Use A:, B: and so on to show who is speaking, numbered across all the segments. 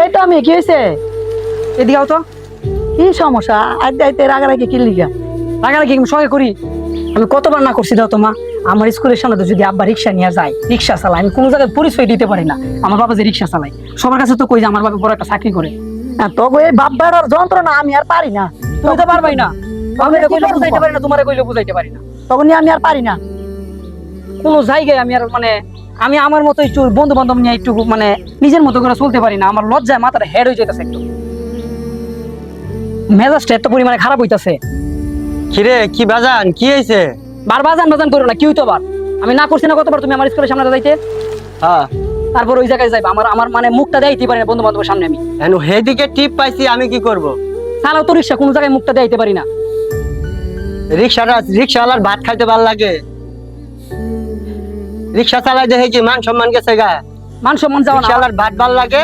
A: এই তো আমি, কি হয়েছে?
B: এদিকে আও তো।
A: কি সমস্যা? আইতে আইতে রাগারাগি কি লিগা?
B: রাগারাগি আমি সঙ্গে করি? আমি কতবার না করছি দাও তোমা। আমার স্কুলের সামনে তো যদি আব্বা রিক্সা নিয়ে যায়, রিক্সা চালায়, আমি কোনো জায়গায় পরিচয় দিতে পারি না আমার বাবা যে রিক্সা চালায়। সবার কাছে তো কই যে আমার বাবা বড় একটা চাকরি করে।
A: তবে এই বাপ বেড়ার যন্ত্রণা আমি আর পারি না।
B: তুমি তো পারবাই না। আমি
A: কি
B: কইলে
A: করবো?
B: বুঝাইতে পারি না, তোমারে কইলে বুঝাইতে পারি না।
A: তখন আমি আর পারি না।
B: কোনো জায়গায় আমি আর মানে আমি আমার মতো একটু বন্ধু বান্ধব নিয়ে একটু মানে নিজের মতো করে চলতে পারি না। আমার লজ্জায় মাথাটা হেড হয়ে যেতেছে একটু। মেজাজটা এত পরিমাণে খারাপ হইতাছে।
C: কিরে কি বাজান, কি হয়েছে?
B: বারবার বাজান বাজান করো না, কি হইতো বার? আমি না করছি না কতবার তুমি আমার স্কুলের সামনে যাইতে?
C: হ্যাঁ,
B: তারপর ওই জায়গায় যাইবা, আমার মানে মুখটা দেখাইতে পারি না বন্ধু বান্ধবের সামনে। আমি
C: এনু হেদিকে টিপ পাইছি, আমি কি করব?
B: চালাও তো রিক্সা, কোনো জায়গায় মুখটা দেখাইতে পারি না।
C: রিক্সাওয়ালার ভাত খাইতে ভাল লাগে? রিক্সা চালাই দেখে কি মান সম্মান গেছে গা?
B: মান সম্মান যাওয়া না,
C: রিক্সাওয়ালার ভাত ভাল লাগে?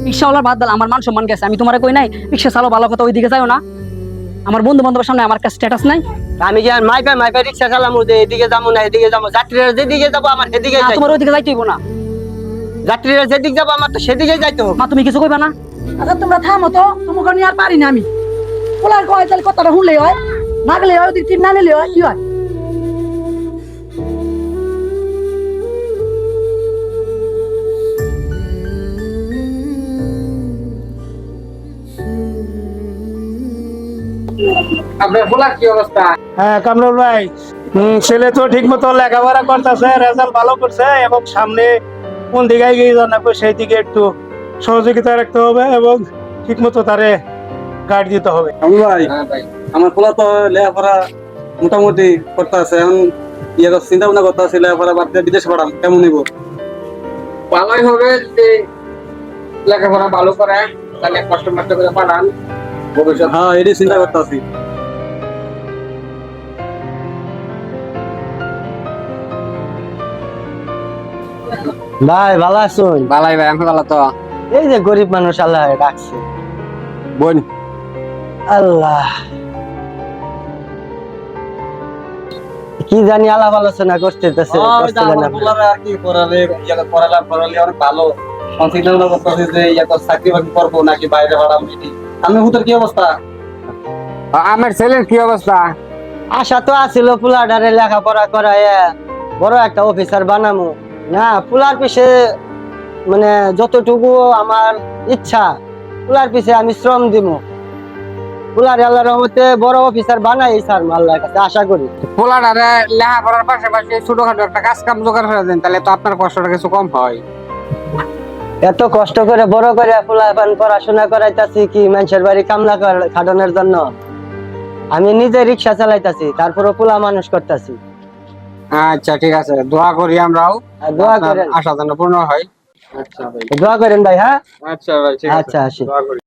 B: রিক্সাওয়ালার বাদ দাল, আমার মান সম্মান গেছে। আমি তোমার কই নাই রিক্সা চালাও, ভালো কথা, ওইদিকে যাও না। আমার বন্ধু বান্ধবের সামনে আমার কাছে স্ট্যাটাস নাই।
C: আমি কি আর মাইপা রিক্সা চালামু যে এদিকে যাবো না এদিকে যাবো? যাত্রীরা যেদিকে যাবো আমার সেদিকে
B: না, তোমার ওইদিকে যাইতে হইব না।
C: যাত্রীরা যেদিকে যাবো আমার তো সেদিকে যাইতে হবে।
B: মা তুমি কিছু কইবা না?
A: আচ্ছা তোমরা থামো তো, তোমাকে নিয়ে আর পারি না আমি। পোলার কয় তাহলে কথাটা শুনলেই হয়, না গেলে হয়, ওদিক টিপ না নিলে হয়, কি হয়?
D: আপনার পোলার কি অবস্থা?
E: হ্যাঁ কামরুল ভাই, ছেলে তো ঠিক মতো লেখাপড়া করতেছে, রেজাল্ট ভালো করছে এবং সামনে কোন দিকে এগিয়ে জানাবো সেই দিকে একটু সহযোগিতা রাখতে হবে এবং ঠিক মতো তারে গাইড দিতে হবে।
F: ভাই
D: হ্যাঁ ভাই,
F: আমার পোলা তো লেখাপড়া মোটামুটি করতে আছে, এখন ইয়ে চিন্তা ভাবনা করতে আছে লেখাপড়া বাদ দিয়ে বিদেশে পড়াম, কেমন নিব?
D: ভালোই হবে যদি লেখাপড়া ভালো করে, তাহলে কষ্ট মষ্ট করে পাঠান ভবিষ্যৎ।
F: হ্যাঁ এটাই চিন্তা করতে আছি।
C: ভাই ভালো আছুন?
D: ভালাই ভাই, আমি ভালো তো।
C: এই যে গরিব মানুষ আল্লাহ ডাকছে।
F: বোন
C: আল্লাহ কি জানি আলাপ আলোচনা করতেছে।
F: আর কি পড়ালে পড়ালে অনেক ভালো, চিন্তা ভাবনা করতে আছে যে চাকরি বাকরি করবো নাকি বাইরে পড়াবো। আমি হুতের কি অবস্থা?
D: আমার ছেলের কি অবস্থা?
C: আশা তো আছিল পোলাডারে লেখাপড়া করায় বড় একটা অফিসার বানামু না। পোলার পিছে মানে যতটুকু আমার ইচ্ছা, পোলার পিছে আমি শ্রম দিব। পোলার আল্লাহর রহমতে বড় অফিসার বানাই স্যার আল্লাহর কাছে আশা করি।
D: পোলাটারে লেখাপড়ার পাশাপাশি ছোটখাটো একটা কাজ কাম জোগাড় করে দেন, তাহলে তো আপনার কষ্টটা কিছু কম হয়।
C: এত কষ্ট করে বড় করে পোলাপান পড়াশোনা করাইতাছি কি মানুষের বাড়ি কামলা খাটানোর জন্য? আমি নিজে রিক্সা চালাইতাছি, তারপরে পোলা মানুষ করতেছি।
D: আচ্ছা ঠিক আছে, দোয়া করি আমরাও,
C: দোয়া
D: আপনার
C: করেন,
D: আশা যেন পূর্ণ হয়। আচ্ছা ভাই,
C: দোয়া করেন ভাই। হ্যাঁ
D: আচ্ছা ভাই, ঠিক আছে,
C: আচ্ছা আসি।
D: দোয়া করি।